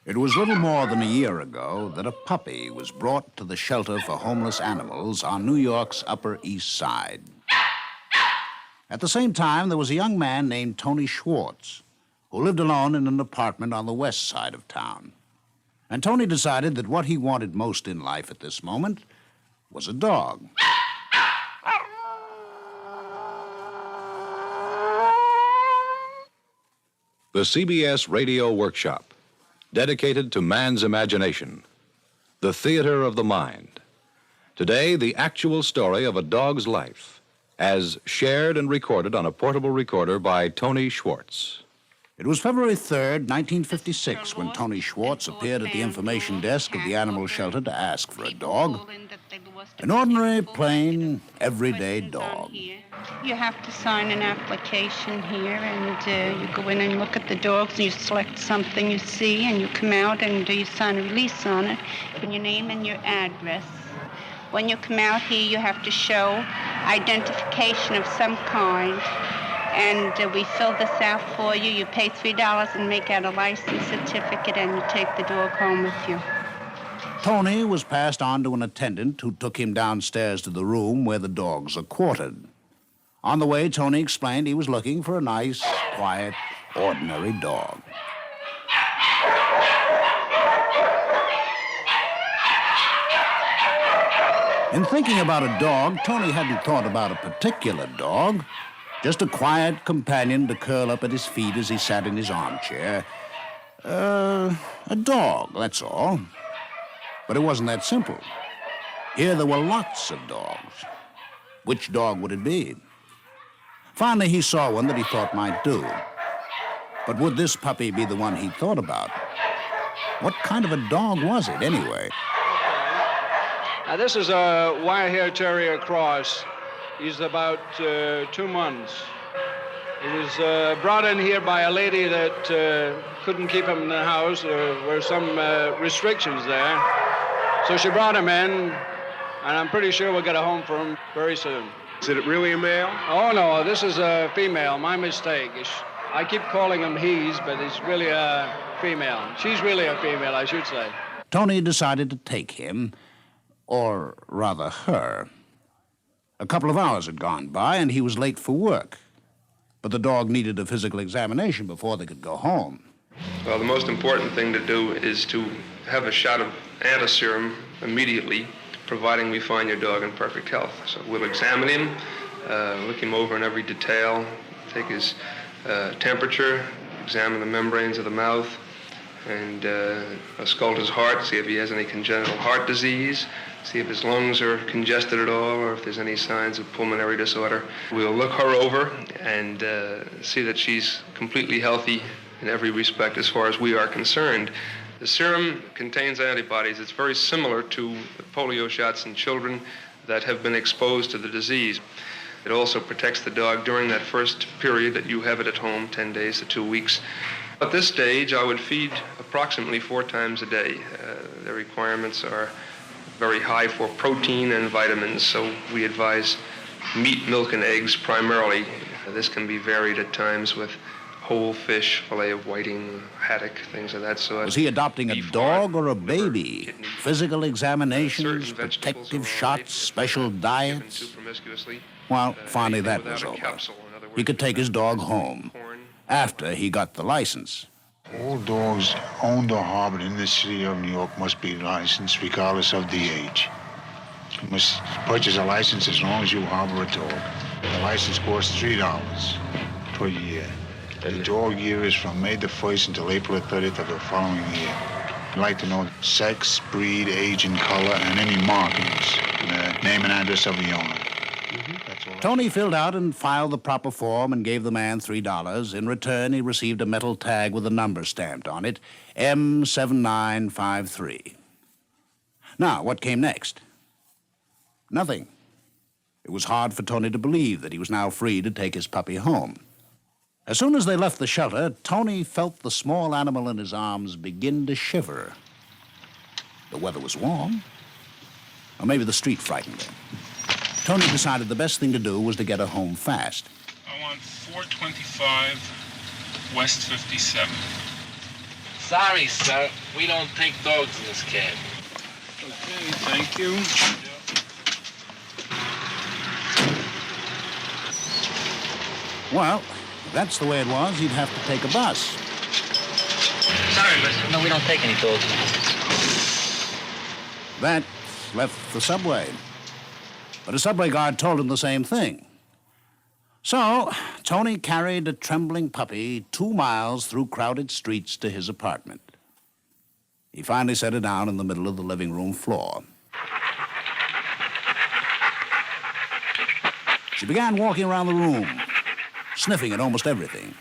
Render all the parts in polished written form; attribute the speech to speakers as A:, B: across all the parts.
A: It was little more than a year ago that a puppy was brought to the shelter for homeless animals on New York's Upper East Side. At the same time, there was a young man named Tony Schwartz, who lived alone in an apartment on the west side of town. And Tony decided that what he wanted most in life at this moment was a dog.
B: The CBS Radio Workshop, dedicated to man's imagination, the theater of the mind. Today, the actual story of a dog's life, as shared and recorded on a portable recorder by Tony Schwartz.
A: It was February 3rd, 1956, when Tony Schwartz appeared at the information desk of the animal shelter to ask for a dog. An ordinary, plain, everyday dog.
C: You have to sign an application here, and you go in and look at the dogs, and you select something you see, and you come out and you sign a release on it, and your name and your address. When you come out here, you have to show identification of some kind, and we fill this out for you. You pay $3 and make out a license certificate, and you take the dog home with you.
A: Tony was passed on to an attendant who took him downstairs to the room where the dogs are quartered. On the way, Tony explained he was looking for a nice, quiet, ordinary dog. In thinking about a dog, Tony hadn't thought about a particular dog, just a quiet companion to curl up at his feet as he sat in his armchair. A dog, that's all. But it wasn't that simple. Here there were lots of dogs. Which dog would it be? Finally, he saw one that he thought might do. But would this puppy be the one he thought about? What kind of a dog was it, anyway?
D: Now, this is a wire-hair terrier cross. He's about 2 months. He was brought in here by a lady that couldn't keep him in the house. There were some restrictions there. So she brought him in, and I'm pretty sure we'll get a home for him very soon.
E: Is it really a male?
D: Oh, no, this is a female. My mistake. I keep calling him he's, but it's really a female. She's really a female, I should say.
A: Tony decided to take him, or rather her. A couple of hours had gone by, and he was late for work. But the dog needed a physical examination before they could go home.
E: Well, the most important thing to do is to have a shot of antiserum immediately, providing we find your dog in perfect health. So we'll examine him, look him over in every detail, take his temperature, examine the membranes of the mouth, and auscult his heart, see if he has any congenital heart disease, see if his lungs are congested at all, or if there's any signs of pulmonary disorder. We'll look her over and see that she's completely healthy in every respect as far as we are concerned. The serum contains antibodies. It's very similar to polio shots in children that have been exposed to the disease. It also protects the dog during that first period that you have it at home, 10 days to 2 weeks. At this stage, I would feed approximately 4 times a day. The requirements are very high for protein and vitamins, so we advise meat, milk, and eggs primarily. This can be varied at times with whole fish, fillet of whiting, haddock, things of that sort.
A: Was he adopting a dog or a baby? Physical examinations, protective shots, special diets? Well, finally that was over. He could take his dog home after he got the license.
F: All dogs owned or harbored in the city of New York must be licensed regardless of the age. You must purchase a license as long as you harbor a dog. The license costs $3 per year. The dog year is from May the 1st until April the 30th of the following year. I'd like to know sex, breed, age, and color, and any markings, and the name and address of the owner.
A: Tony filled out and filed the proper form and gave the man $3. In return, he received a metal tag with a number stamped on it, M7953. Now, what came next? Nothing. It was hard for Tony to believe that he was now free to take his puppy home. As soon as they left the shelter, Tony felt the small animal in his arms begin to shiver. The weather was warm, or maybe the street frightened him. Tony decided the best thing to do was to get her home fast.
G: I want 425 West 57. Sorry, sir. We don't take dogs in this cab.
D: Okay, thank you.
A: Well, if that's the way it was, he'd have to take a bus.
H: Sorry, mister. No, we don't take any dogs.
A: That left the subway. But a subway guard told him the same thing. So, Tony carried a trembling puppy 2 miles through crowded streets to his apartment. He finally set her down in the middle of the living room floor. She began walking around the room, sniffing at almost everything.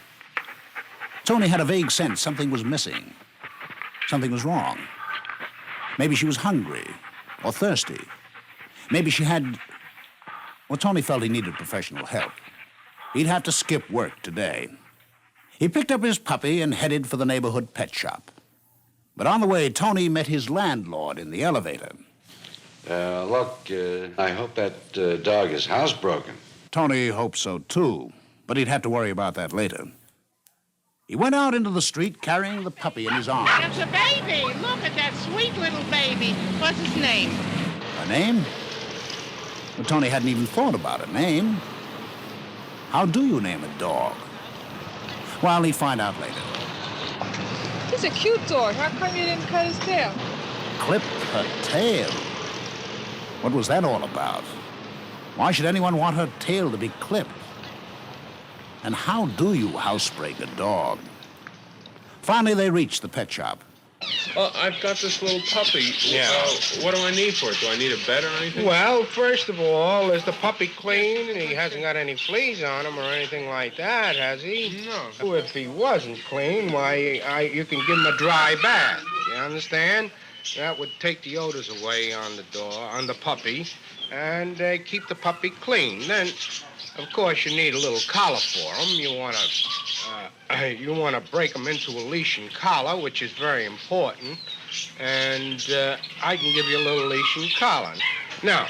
A: Tony had a vague sense something was missing. Something was wrong. Maybe she was hungry or thirsty. Maybe she had... Well, Tony felt he needed professional help. He'd have to skip work today. He picked up his puppy and headed for the neighborhood pet shop. But on the way, Tony met his landlord in the elevator.
I: Look, I hope that dog is housebroken.
A: Tony hoped so, too, but he'd have to worry about that later. He went out into the street carrying the puppy in his arms.
J: It's a baby. Look at that sweet little baby. What's his name?
A: A name? But Tony hadn't even thought about a name. How do you name a dog? Well, he'd find out later.
K: He's a cute dog. How come you didn't cut his tail?
A: Clip her tail? What was that all about? Why should anyone want her tail to be clipped? And how do you housebreak a dog? Finally, they reached the pet shop.
E: I've got this little puppy.
D: Yeah.
E: What do I need for it? Do I need a bed or anything?
D: Well, first of all, is the puppy clean? He hasn't got any fleas on him or anything like that, has he?
E: No.
D: If he wasn't clean, why, you can give him a dry bath. You understand? That would take the odors away on the dog, on the puppy, and keep the puppy clean. Then, of course, you need a little collar for him. You want to break him into a leash and collar, which is very important. And I can give you a little leash and collar. Now,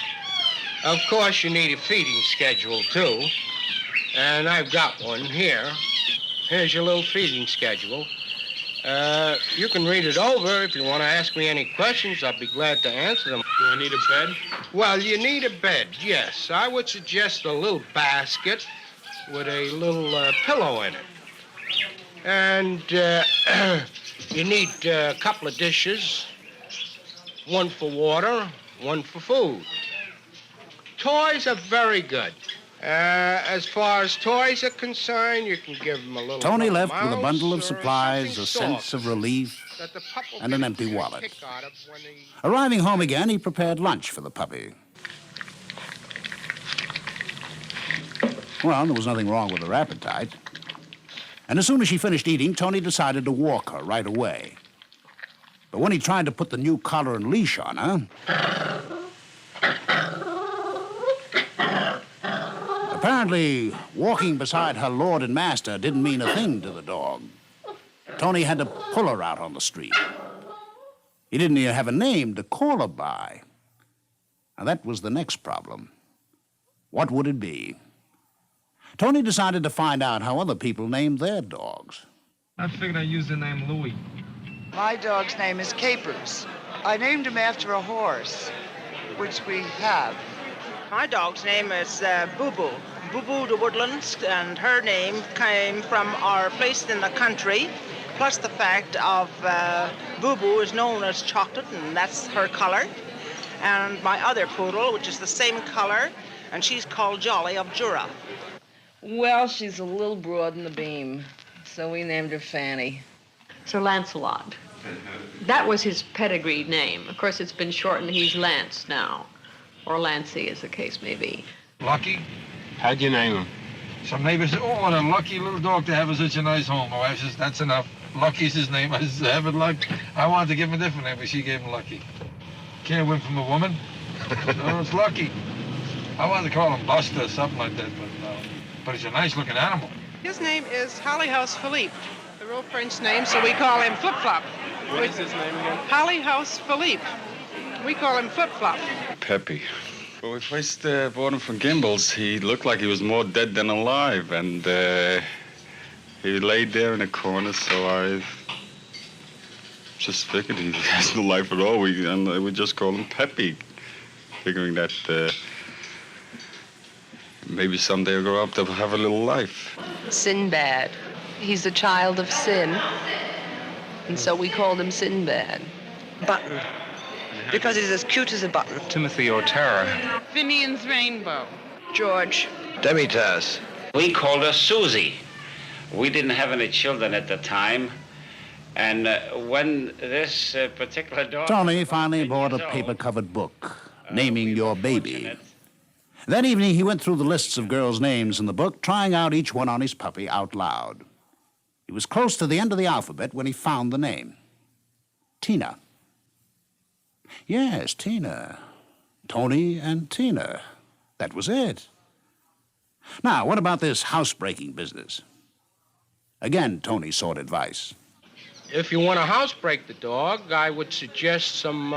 D: of course, you need a feeding schedule, too. And I've got one here. Here's your little feeding schedule. You can read it over. If you want to ask me any questions, I'll be glad to answer them.
E: Do I need a bed?
D: Well, you need a bed, yes. I would suggest a little basket with a little pillow in it. And you need a couple of dishes, one for water, one for food. Toys are very good. As far as toys are concerned, you can give them a little...
A: Tony
D: rubber
A: left with a
D: mouse
A: bundle of
D: or
A: supplies,
D: something
A: a sense
D: soft
A: of relief,
D: that the pup will
A: and
D: get
A: an
D: a
A: empty
D: big
A: wallet.
D: kick out of when he...
A: Arriving home again, he prepared lunch for the puppy. Well, there was nothing wrong with her appetite. And as soon as she finished eating, Tony decided to walk her right away. But when he tried to put the new collar and leash on her... Apparently, walking beside her lord and master didn't mean a thing to the dog. Tony had to pull her out on the street. He didn't even have a name to call her by. Now, that was the next problem. What would it be? Tony decided to find out how other people named their dogs.
G: I figured I'd use the name Louie.
L: My dog's name is Capers. I named him after a horse, which we have.
J: My dog's name is Boo Boo. Boo Boo the Woodlands, and her name came from our place in the country, plus the fact of Boo Boo is known as chocolate, and that's her color. And my other poodle, which is the same color, and she's called Jolly of Jura.
M: Well, she's a little broad in the beam, so we named her Fanny.
N: Sir Lancelot. That was his pedigree name. Of course, it's been shortened. He's Lance now, or Lancey, as the case may be.
G: Lucky?
D: How'd you name him?
G: Some neighbors said, oh, what a lucky little dog to have in such a nice home. My wife says, that's enough. Lucky's his name. I said, have it luck. I wanted to give him a different name, but she gave him Lucky. Can't win from a woman. No, it's Lucky. I wanted to call him Buster or something like that, but it's a nice-looking animal.
K: His name is Hollyhouse Philippe, the real French name, so we call him Flip Flop.
E: What is his name again?
K: Hollyhouse Philippe. We call him Flip Flop.
O: Peppy. When we first bought him from Gimbel's, he looked like he was more dead than alive, and he laid there in a corner, so Just figured he has no life at all. We just call him Peppy, figuring that maybe someday he'll grow up to have a little life.
P: Sinbad. He's a child of sin, and so we called him Sinbad.
Q: Button, because he's as cute as a button.
R: Timothy or Tara.
K: Finian's Rainbow.
Q: George.
R: Demitas.
S: We called her Susie. We didn't have any children at the time. And when this particular dog...
A: Tony finally bought a paper-covered book, Naming Your Baby. That evening, he went through the lists of girls' names in the book, trying out each one on his puppy out loud. He was close to the end of the alphabet when he found the name. Tina. Yes, Tina. Tony and Tina. That was it. Now, what about this housebreaking business? Again, Tony sought advice.
T: If you want to housebreak the dog, I would suggest some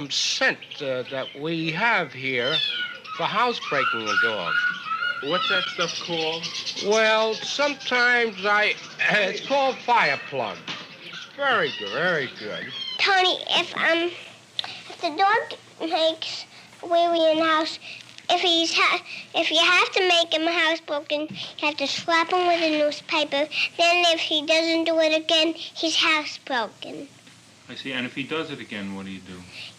T: scent that we have here for housebreaking a dog.
R: What's that stuff called?
T: Well, sometimes it's called fire plug. Very good, very good.
U: Tony, if the dog makes wee-wee in the house, if you have to make him housebroken, you have to slap him with a newspaper. Then if he doesn't do it again, he's housebroken.
R: I see. And if he does it again, what do?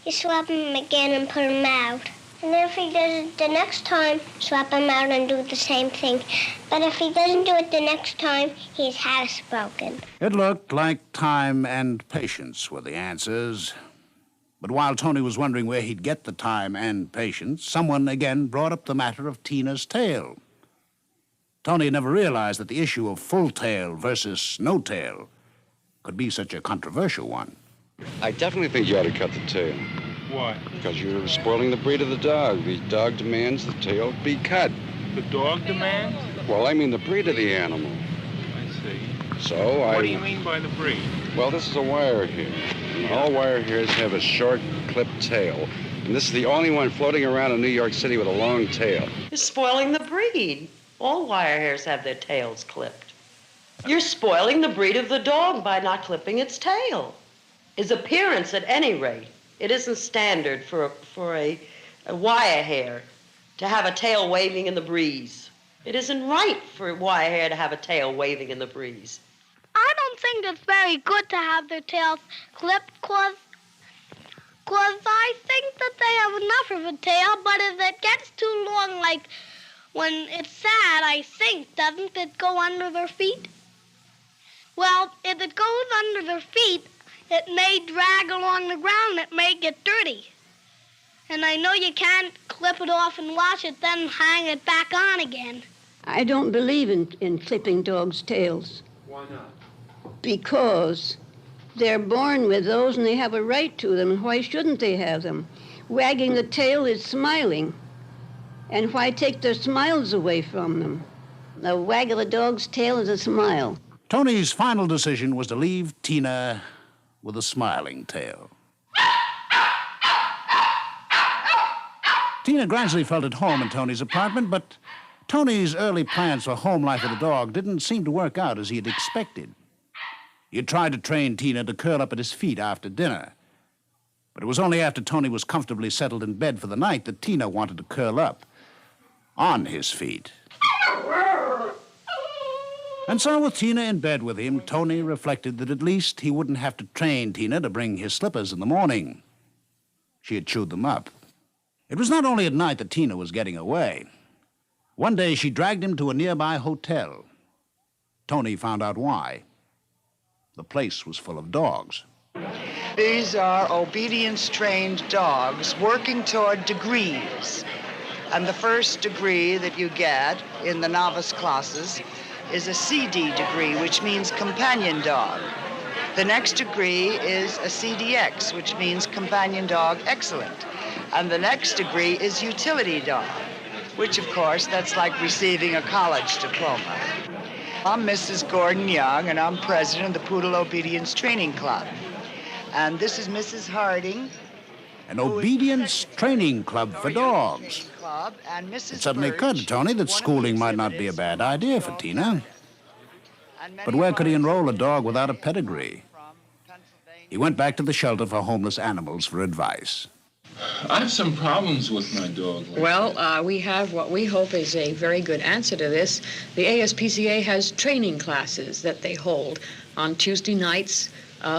U: You slap him again and put him out. And then if he does it the next time, swap him out and do the same thing. But if he doesn't do it the next time, he's housebroken.
A: It looked like time and patience were the answers. But while Tony was wondering where he'd get the time and patience, someone again brought up the matter of Tina's tail. Tony never realized that the issue of full tail versus no tail could be such a controversial one.
I: I definitely think you ought to cut the tail.
R: Why?
I: Because you're spoiling the breed of the dog. The dog demands the tail be cut.
R: The dog demands?
I: Well, I mean the breed of the animal.
R: I see.
I: So
R: What do you mean by the breed?
I: Well, this is a wire hair. All wire hairs have a short, clipped tail. And this is the only one floating around in New York City with a long tail.
V: You're spoiling the breed. All wire hairs have their tails clipped. You're spoiling the breed of the dog by not clipping its tail. Its appearance, at any rate. It isn't standard for a wire hair to have a tail waving in the breeze. It isn't right for a wire hair to have a tail waving in the breeze.
U: I don't think it's very good to have their tails clipped, cause I think that they have enough of a tail, but if it gets too long, like when it's sad, I think, doesn't it go under their feet? Well, if it goes under their feet, it may drag along the ground, it may get dirty. And I know you can't clip it off and wash it, then hang it back on again.
W: I don't believe in clipping dogs' tails.
R: Why not?
W: Because they're born with those and they have a right to them, and why shouldn't they have them? Wagging the tail is smiling, and why take their smiles away from them? The wag of a dog's tail is a smile.
A: Tony's final decision was to leave Tina with a smiling tail. Tina gradually felt at home in Tony's apartment, but Tony's early plans for home life with the dog didn't seem to work out as he had expected. He had tried to train Tina to curl up at his feet after dinner, but it was only after Tony was comfortably settled in bed for the night that Tina wanted to curl up on his feet. And so, with Tina in bed with him, Tony reflected that at least he wouldn't have to train Tina to bring his slippers in the morning. She had chewed them up. It was not only at night that Tina was getting away. One day, she dragged him to a nearby hotel. Tony found out why. The place was full of dogs.
L: These are obedience-trained dogs working toward degrees. And the first degree that you get in the novice classes is a CD degree, which means companion dog. The next degree is a CDX, which means companion dog excellent. And the next degree is utility dog, which, of course, that's like receiving a college diploma. I'm Mrs. Gordon Young, and I'm president of the Poodle Obedience Training Club. And this is Mrs. Harding.
A: An obedience training club for dogs. It suddenly occurred to Tony that schooling might not be a bad idea for Tina. But where could he enroll a dog without a pedigree? He went back to the shelter for homeless animals for advice.
R: I have some problems with my dog.
N: Well, we have what we hope is a very good answer to this. The ASPCA has training classes that they hold on Tuesday nights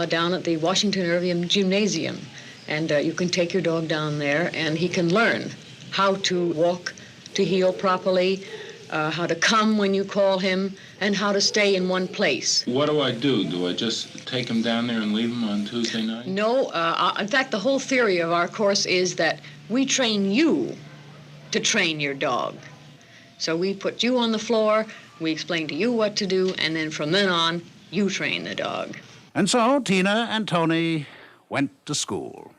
N: down at the Washington Irving Gymnasium. And you can take your dog down there, and he can learn how to walk, to heel properly, how to come when you call him, and how to stay in one place.
R: What do I do? Do I just take him down there and leave him on Tuesday night?
N: No, in fact, the whole theory of our course is that we train you to train your dog. So we put you on the floor, we explain to you what to do, and then from then on, you train the dog.
A: And so Tina and Tony went to school.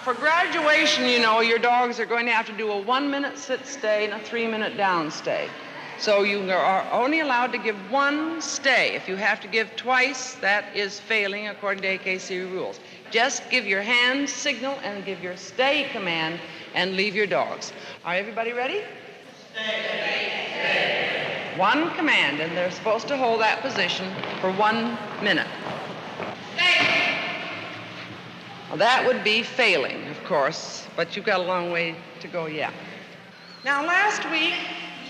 V: For graduation, you know, your dogs are going to have to do a 1-minute sit-stay and a 3-minute down-stay. So you are only allowed to give one stay. If you have to give twice, that is failing according to AKC rules. Just give your hand signal and give your stay command and leave your dogs. Are everybody ready? Stay. One command, and they're supposed to hold that position for 1 minute. Stay. Well, that would be failing, of course, but you've got a long way to go yet. Now, last week,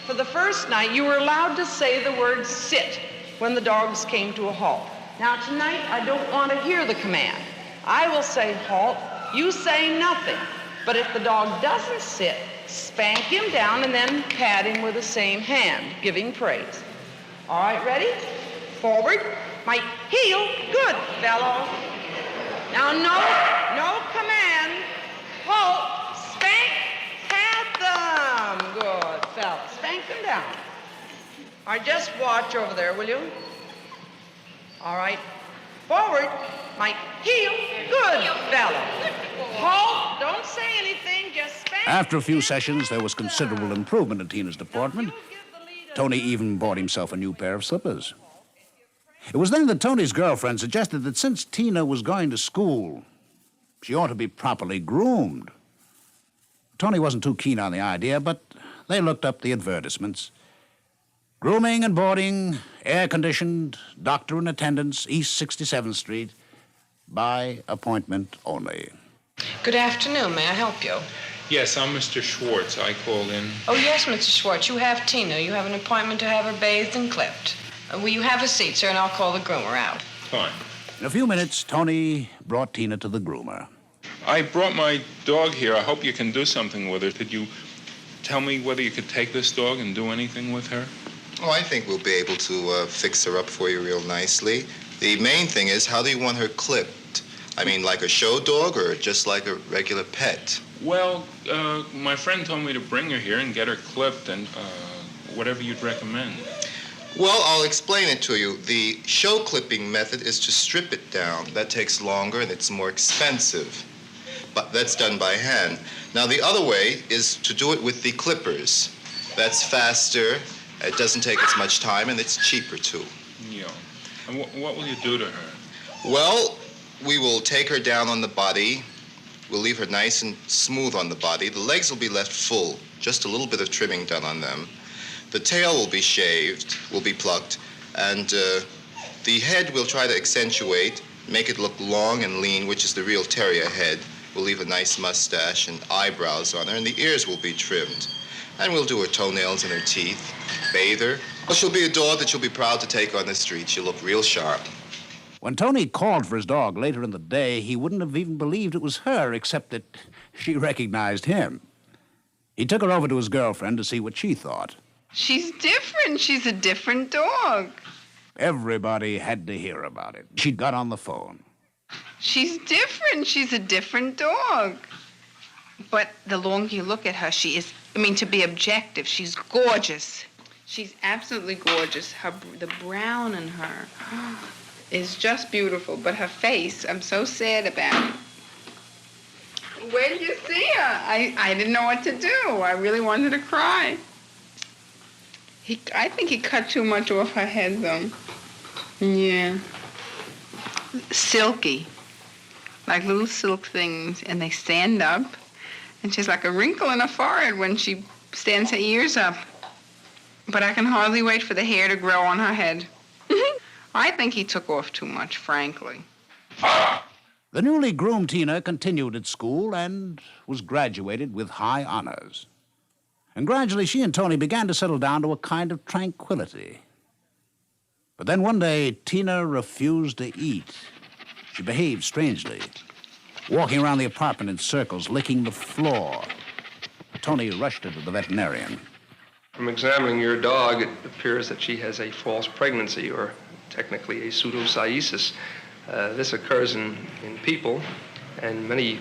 V: for the first night, you were allowed to say the word sit when the dogs came to a halt. Now, tonight, I don't want to hear the command. I will say halt, you say nothing. But if the dog doesn't sit, spank him down and then pat him with the same hand, giving praise. All right, ready? Forward, my heel, good, fellow. Now, no command, halt, spank, pat them. Good, fellow. Spank them down. All right, just watch over there, will you? All right. Forward, my heel, good, fellow. Halt, don't say anything, just spank.
A: After a few sessions, there was considerable improvement in Tina's deportment. Tony even bought himself a new pair of slippers. It was then that Tony's girlfriend suggested that since Tina was going to school, she ought to be properly groomed. Tony wasn't too keen on the idea, but they looked up the advertisements. Grooming and boarding, air-conditioned, doctor in attendance, East 67th Street, by appointment only.
B: Good afternoon. May I help you?
R: Yes, I'm Mr. Schwartz. I called in.
B: Oh, yes, Mr. Schwartz. You have Tina. You have an appointment to have her bathed and clipped. Will you have a seat, sir, and I'll call the groomer out.
R: Fine.
A: In a few minutes, Tony brought Tina to the groomer.
R: I brought my dog here. I hope you can do something with her. Could you tell me whether you could take this dog and do anything with her?
C: Oh, I think we'll be able to fix her up for you real nicely. The main thing is, how do you want her clipped? I mean, like a show dog or just like a regular pet?
R: Well, my friend told me to bring her here and get her clipped and whatever you'd recommend.
C: Well, I'll explain it to you. The show clipping method is to strip it down. That takes longer and it's more expensive. But that's done by hand. Now, the other way is to do it with the clippers. That's faster, it doesn't take as much time, and it's cheaper, too.
R: Yeah. And what will you do to her?
C: Well, we will take her down on the body. We'll leave her nice and smooth on the body. The legs will be left full, just a little bit of trimming done on them. The tail will be shaved, will be plucked, and the head we'll try to accentuate, make it look long and lean, which is the real terrier head. We'll leave a nice mustache and eyebrows on her, and the ears will be trimmed. And we'll do her toenails and her teeth, bathe her. Well, she'll be a dog that you'll be proud to take on the street. She'll look real sharp.
A: When Tony called for his dog later in the day, he wouldn't have even believed it was her, except that she recognized him. He took her over to his girlfriend to see what she thought.
F: She's different. She's a different dog.
A: Everybody had to hear about it. She got on the phone.
F: She's different. She's a different dog. But the longer you look at her, she is, to be objective, she's gorgeous. She's absolutely gorgeous. The brown in her is just beautiful. But her face, I'm so sad about it. Where did you see her? I didn't know what to do. I really wanted to cry. I think he cut too much off her head, though. Yeah. Silky. Like little silk things, and they stand up. And she's like a wrinkle in her forehead when she stands her ears up. But I can hardly wait for the hair to grow on her head. I think he took off too much, frankly.
A: The newly groomed Tina continued at school and was graduated with high honors. And gradually she and Tony began to settle down to a kind of tranquility. But then one day, Tina refused to eat. She behaved strangely, walking around the apartment in circles, licking the floor. Tony rushed her to the veterinarian.
E: From examining your dog, it appears that she has a false pregnancy, or technically a pseudocyesis. This occurs in people, and many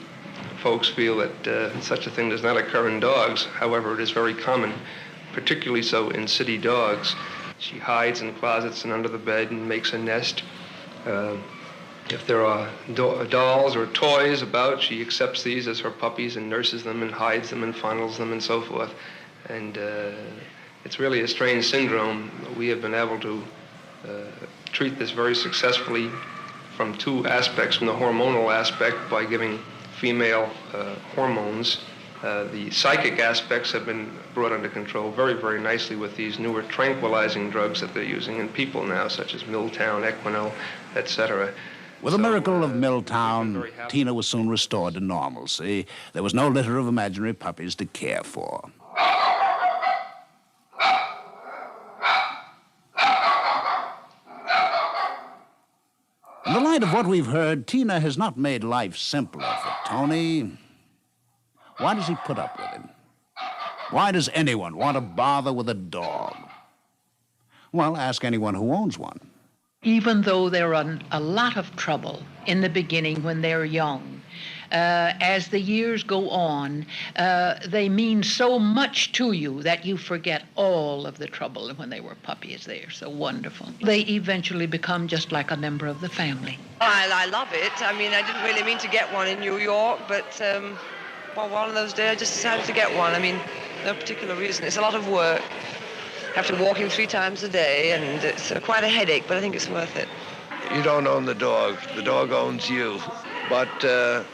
E: folks feel that such a thing does not occur in dogs. However, it is very common, particularly so in city dogs. She hides in closets and under the bed and makes a nest. If there are dolls or toys about, she accepts these as her puppies and nurses them and hides them and fondles them and so forth. And it's really a strange syndrome. We have been able to treat this very successfully from two aspects. From the hormonal aspect, by giving female hormones. The psychic aspects have been brought under control very, very nicely with these newer tranquilizing drugs that they're using in people now, such as Miltown, Equinol, etc.
A: With the miracle of Milltown, Tina was soon restored to normalcy. There was no litter of imaginary puppies to care for. In the light of what we've heard, Tina has not made life simpler for Tony. Why does he put up with him? Why does anyone want to bother with a dog? Well, ask anyone who owns one.
H: Even though they're in a lot of trouble in the beginning when they're young, as the years go on, they mean so much to you that you forget all of the trouble when they were puppies. They are so wonderful. They eventually become just like a member of the family.
Q: I love it. I mean, I didn't really mean to get one in New York, but well, one of those days I just decided to get one. I mean, no particular reason. It's a lot of work. I have to walk him 3 times a day, and it's quite a headache, but I think it's worth it.
J: You don't own the dog owns you. But a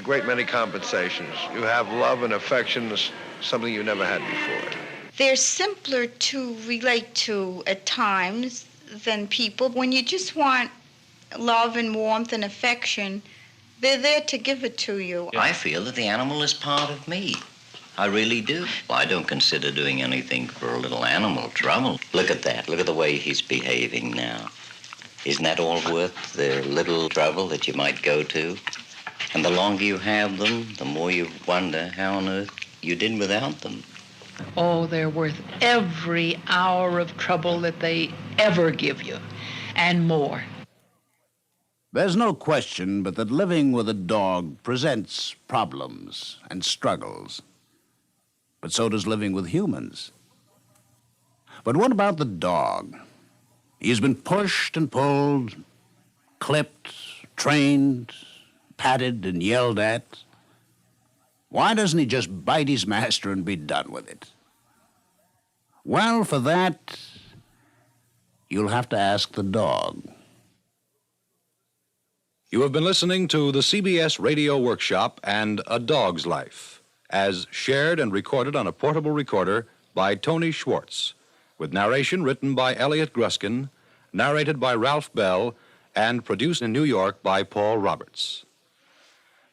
J: great many compensations. You have love and affection, something you never had before.
F: They're simpler to relate to at times than people. When you just want love and warmth and affection, they're there to give it to you.
M: I feel that the animal is part of me. I really do. I don't consider doing anything for a little animal trouble. Look at that. Look at the way he's behaving now. Isn't that all worth the little trouble that you might go to? And the longer you have them, the more you wonder how on earth you did without them.
H: Oh, they're worth every hour of trouble that they ever give you, and more.
A: There's no question but that living with a dog presents problems and struggles. But so does living with humans. But what about the dog? He's been pushed and pulled, clipped, trained, patted and yelled at. Why doesn't he just bite his master and be done with it? Well, for that, you'll have to ask the dog.
X: You have been listening to the CBS Radio Workshop and A Dog's Life, as shared and recorded on a portable recorder by Tony Schwartz, with narration written by Elliot Gruskin, narrated by Ralph Bell, and produced in New York by Paul Roberts.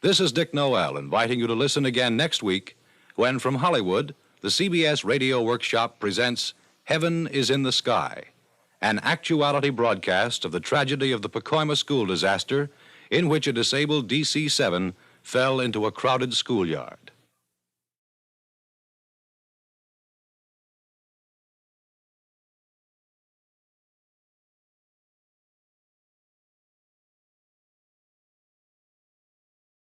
X: This is Dick Noel inviting you to listen again next week when, from Hollywood, the CBS Radio Workshop presents Heaven is in the Sky, an actuality broadcast of the tragedy of the Pacoima school disaster in which a disabled DC-7 fell into a crowded schoolyard.